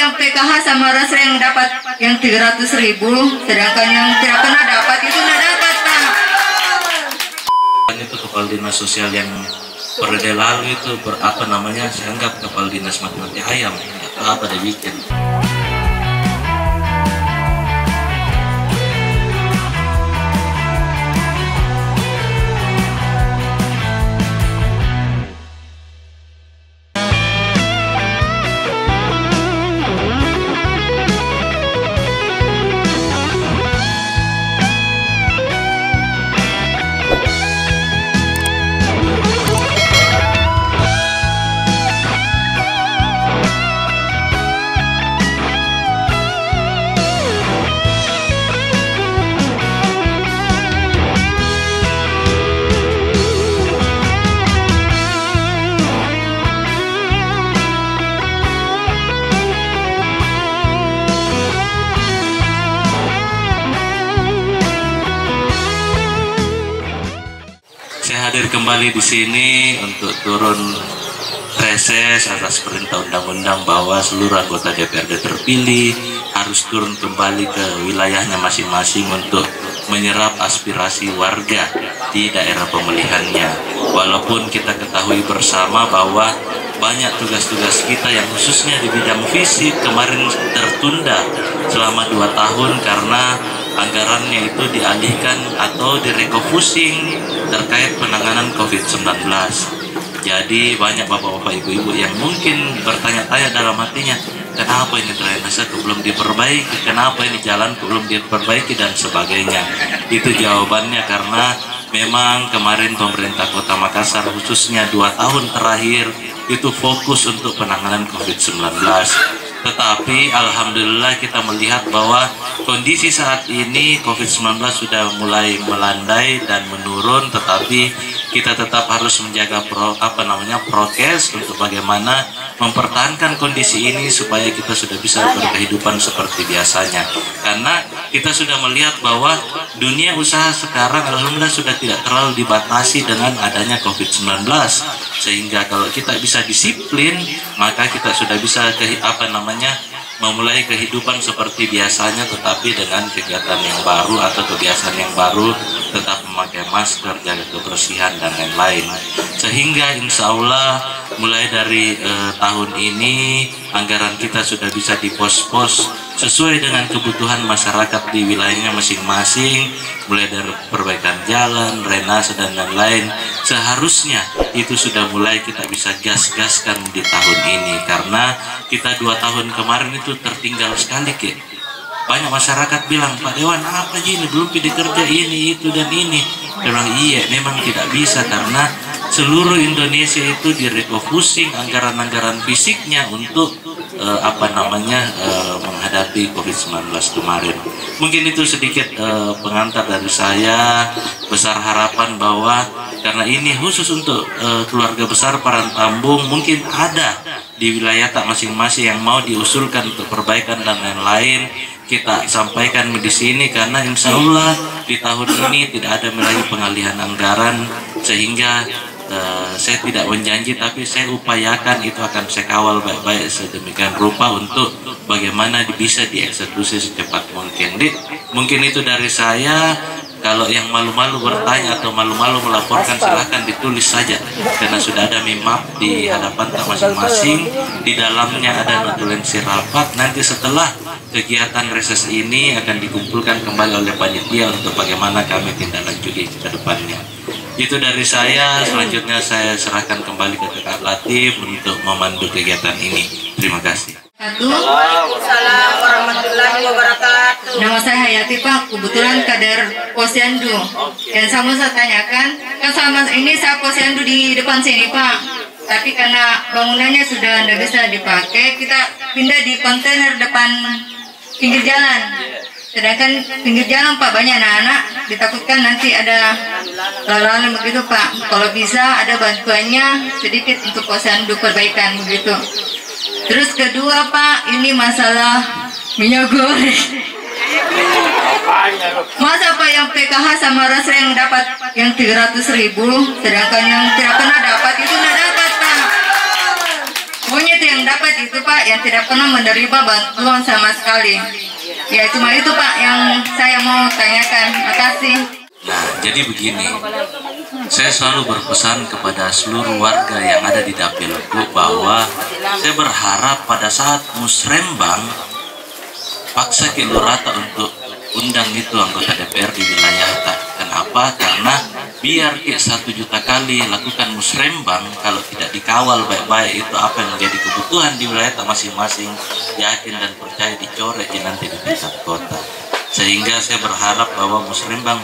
yang PKH sama Rasra yang dapat yang 300.000, sedangkan yang tidak pernah dapat itu tidak dapat, Pak. Itu kepala dinas sosial yang periode lalu itu saya anggap kepala dinas mati-mati ayam, apa dia bikin. Saya hadir kembali di sini untuk turun reses atas perintah undang-undang bahwa seluruh anggota DPRD terpilih harus turun kembali ke wilayahnya masing-masing untuk menyerap aspirasi warga di daerah pemilihannya. Walaupun kita ketahui bersama bahwa banyak tugas-tugas kita yang khususnya di bidang fisik kemarin tertunda selama 2 tahun karena anggarannya itu dialihkan atau direfocusing terkait penanganan COVID-19. Jadi banyak bapak-bapak ibu-ibu yang mungkin bertanya-tanya dalam hatinya, kenapa ini drainase belum diperbaiki, kenapa ini jalan belum diperbaiki dan sebagainya. Itu jawabannya karena memang kemarin pemerintah Kota Makassar khususnya 2 tahun terakhir itu fokus untuk penanganan COVID-19. Tetapi alhamdulillah kita melihat bahwa kondisi saat ini COVID-19 sudah mulai melandai dan menurun, tetapi kita tetap harus menjaga prokes untuk bagaimana mempertahankan kondisi ini supaya kita sudah bisa berkehidupan seperti biasanya. Karena kita sudah melihat bahwa dunia usaha sekarang alhamdulillah sudah tidak terlalu dibatasi dengan adanya COVID-19. Sehingga kalau kita bisa disiplin, maka kita sudah bisa memulai kehidupan seperti biasanya, tetapi dengan kegiatan yang baru atau kebiasaan yang baru, tetap memakai masker, jaga kebersihan dan lain-lain. Sehingga insya Allah mulai dari tahun ini anggaran kita sudah bisa dipos-pos sesuai dengan kebutuhan masyarakat di wilayahnya masing-masing, mulai dari perbaikan jalan, drainase dan lain-lain. Seharusnya itu sudah mulai kita bisa gas-gaskan di tahun ini, karena kita 2 tahun kemarin itu tertinggal sekali, Ki. Banyak masyarakat bilang, Pak Dewan, apa ini belum dikerja ini, itu dan ini. Dia bilang, iya, memang tidak bisa karena seluruh Indonesia itu direfocusing anggaran-anggaran fisiknya untuk menghadapi COVID-19 kemarin. Mungkin itu sedikit pengantar dari saya. Besar harapan bahwa karena ini khusus untuk keluarga besar Parantambung, mungkin ada di wilayah tak masing-masing yang mau diusulkan untuk perbaikan dan lain-lain, kita sampaikan di sini karena insya Allah di tahun ini tidak ada lagi pengalihan anggaran, sehingga saya tidak menjanji, tapi saya upayakan itu akan saya kawal baik-baik sedemikian rupa untuk bagaimana bisa dieksekusi secepat mungkin. Mungkin itu dari saya. Kalau yang malu-malu bertanya atau malu-malu melaporkan, silahkan ditulis saja, karena sudah ada map di hadapan tak masing-masing. Di dalamnya ada notulensi rapat. Nanti setelah kegiatan reses ini akan dikumpulkan kembali oleh panitia untuk bagaimana kami tindak lanjuti ke depannya. Itu dari saya. Selanjutnya saya serahkan kembali ke Kak Latif untuk memandu kegiatan ini. Terima kasih. Waalaikumsalam warahmatullahi wabarakatuh. Nama saya Hayati, Pak. Kebetulan kader Posyandu. Dan saya tanyakan, kan sama ini saya Posyandu di depan sini, Pak. Tapi karena bangunannya sudah tidak bisa dipakai, kita pindah di kontainer depan pinggir jalan. Sedangkan pinggir jalan, Pak, banyak anak-anak, ditakutkan nanti ada lalu-lalu begitu, Pak. Kalau bisa ada bantuannya sedikit untuk Posyandu perbaikan begitu. Terus kedua, Pak, ini masalah minyak goreng. Masa Pak yang PKH sama Rasra yang dapat yang 300.000, sedangkan yang tidak pernah dapat itu tidak dapat, Pak. Pokoknya itu yang dapat itu Pak, yang tidak pernah menerima bantuan sama sekali. Ya cuma itu Pak yang saya mau tanyakan. Makasih. Nah, jadi begini, saya selalu berpesan kepada seluruh warga yang ada di dapilku bahwa saya berharap pada saat musrembang paksa Ki Lurata untuk undang itu anggota DPR di wilayah tak. Kenapa? Karena biar Ki 1 juta kali lakukan musrembang, kalau tidak dikawal baik-baik itu apa yang menjadi kebutuhan di wilayah tak masing-masing, yakin dan percaya dicoret nanti di tingkat kota. Sehingga saya berharap bahwa musrembang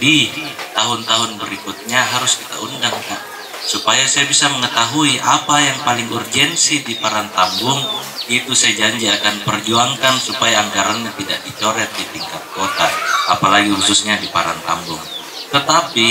di tahun-tahun berikutnya harus kita undang Kak, supaya saya bisa mengetahui apa yang paling urgensi di Parantambung. Itu saya janji akan perjuangkan supaya anggarannya tidak dicoret di tingkat kota, apalagi khususnya di Parantambung. Tetapi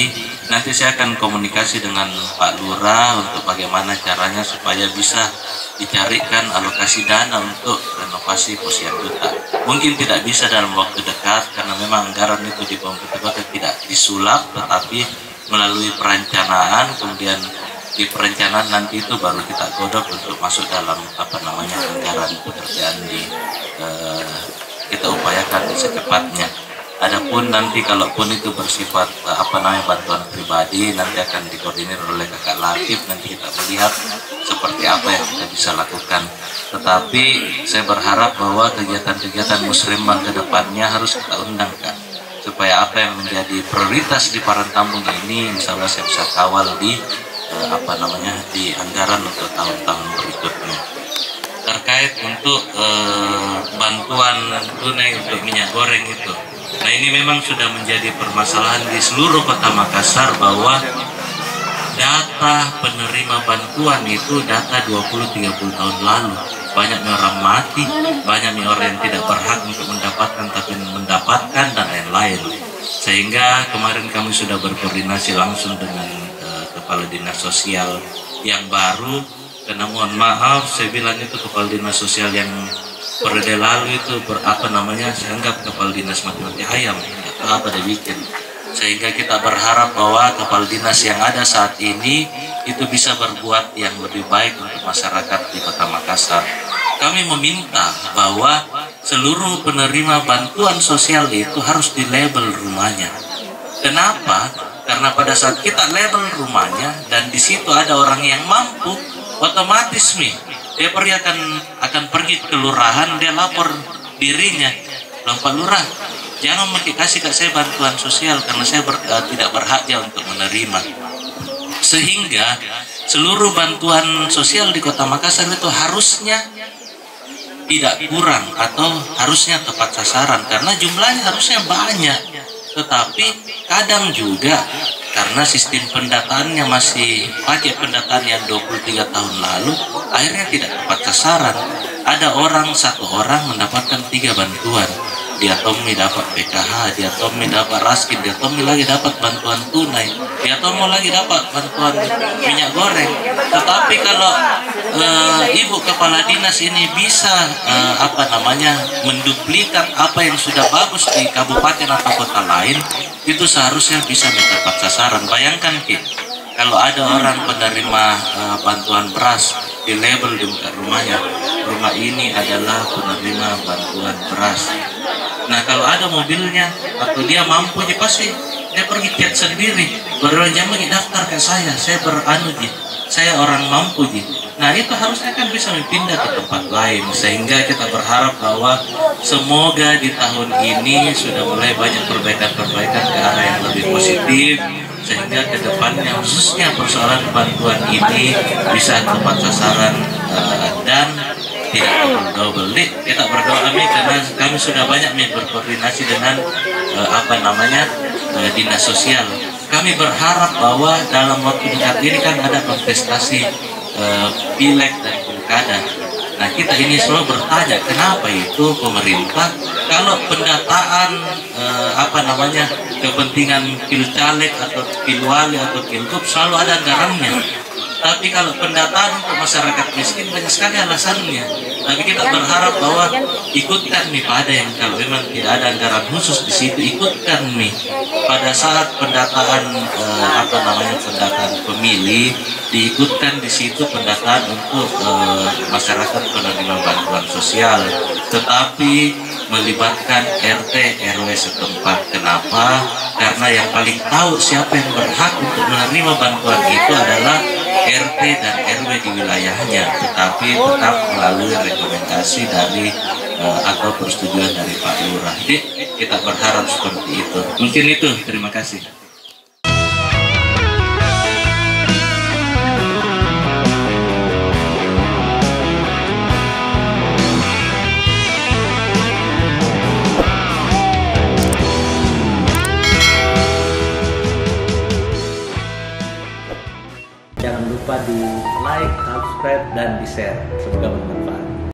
nanti saya akan komunikasi dengan Pak Lurah untuk bagaimana caranya supaya bisa dicarikan alokasi dana untuk renovasi Posyandu. Mungkin tidak bisa dalam waktu dekat karena memang anggaran itu di pemerintah tidak disulap, tetapi melalui perencanaan, kemudian di perencanaan nanti itu baru kita godok untuk masuk dalam anggaran pekerjaan kita upayakan secepatnya. Adapun nanti kalaupun itu bersifat bantuan pribadi, nanti akan dikoordinir oleh Kakak Latif, nanti kita melihat seperti apa yang kita bisa lakukan. Tetapi saya berharap bahwa kegiatan-kegiatan musrembang ke depannya harus kita undang Kak, supaya apa yang menjadi prioritas di Parantambung ini insya Allah saya bisa kawal di di anggaran untuk tahun-tahun berikutnya. Terkait untuk bantuan tunai untuk minyak goreng itu, nah ini memang sudah menjadi permasalahan di seluruh kota Makassar bahwa data penerima bantuan itu data 20-30 tahun lalu. Banyaknya orang mati, banyaknya orang yang tidak berhak untuk mendapatkan tapi mendapatkan dan lain-lain. Sehingga kemarin kami sudah berkoordinasi langsung dengan Kepala Dinas Sosial yang baru, karena mohon maaf saya bilang itu Kepala Dinas Sosial yang periode lalu itu saya anggap Kepala Dinas mati-mati ayam atau apa dia bikin. Sehingga kita berharap bahwa Kepala Dinas yang ada saat ini itu bisa berbuat yang lebih baik untuk masyarakat di Kota Makassar. Kami meminta bahwa seluruh penerima bantuan sosial itu harus dilabel rumahnya. Kenapa? Karena pada saat kita label rumahnya dan di situ ada orang yang mampu, otomatis dia akan pergi ke kelurahan, dia lapor dirinya, Pak Lurah, jangan kasih ke saya bantuan sosial karena saya tidak berhaknya untuk menerima. Sehingga seluruh bantuan sosial di Kota Makassar itu harusnya tidak kurang atau harusnya tepat sasaran karena jumlahnya harusnya banyak. Tetapi kadang juga karena sistem pendataannya masih pakai pendataan yang 23 tahun lalu, akhirnya tidak tepat sasaran. Ada satu orang mendapatkan 3 bantuan. Dia Tommy dapat PKH, dia Tommy dapat Raskin, dia Tommy lagi dapat bantuan tunai, dia Tommy lagi dapat bantuan minyak goreng. Tetapi kalau Ibu Kepala Dinas ini bisa menduplikat apa yang sudah bagus di kabupaten atau kota lain, itu seharusnya bisa tepat sasaran. Bayangkan kalau ada orang penerima bantuan beras di label di muka rumahnya, rumah ini adalah penerima bantuan beras. Nah kalau ada mobilnya atau dia mampu, pasti dia pergi cat sendiri, jangan daftar ke saya saya orang mampu Nah itu harusnya kan bisa pindah ke tempat lain. Sehingga kita berharap bahwa semoga di tahun ini sudah mulai banyak perbaikan-perbaikan ke arah yang lebih positif, sehingga ke depannya khususnya persoalan bantuan ini bisa tepat sasaran dan tidak double. Kita berdoa karena kami sudah banyak berkoordinasi dengan dinas sosial. Kami berharap bahwa dalam waktu dekat ini kan ada kontestasi pileg dan pilkada. Nah kita ini selalu bertanya kenapa itu pemerintah kalau pendataan kepentingan pilcaleg atau pilwali atau pilgub selalu ada anggarannya. Tapi kalau pendataan untuk masyarakat miskin banyak sekali alasannya. Tapi kita berharap bahwa ikutkan nih pada yang kalau memang tidak ada anggaran khusus di situ, ikutkan nih pada saat pendataan pendataan pemilih, diikutkan di situ pendataan untuk masyarakat penerima bantuan sosial, tetapi melibatkan RT RW setempat. Kenapa? Karena yang paling tahu siapa yang berhak untuk menerima bantuan itu adalah RT dan RW di wilayahnya, tetapi tetap melalui rekomendasi dari atau persetujuan dari Pak Lurah. Jadi kita berharap seperti itu. Mungkin itu. Terima kasih. Jangan lupa di like, subscribe, dan di share. Semoga bermanfaat.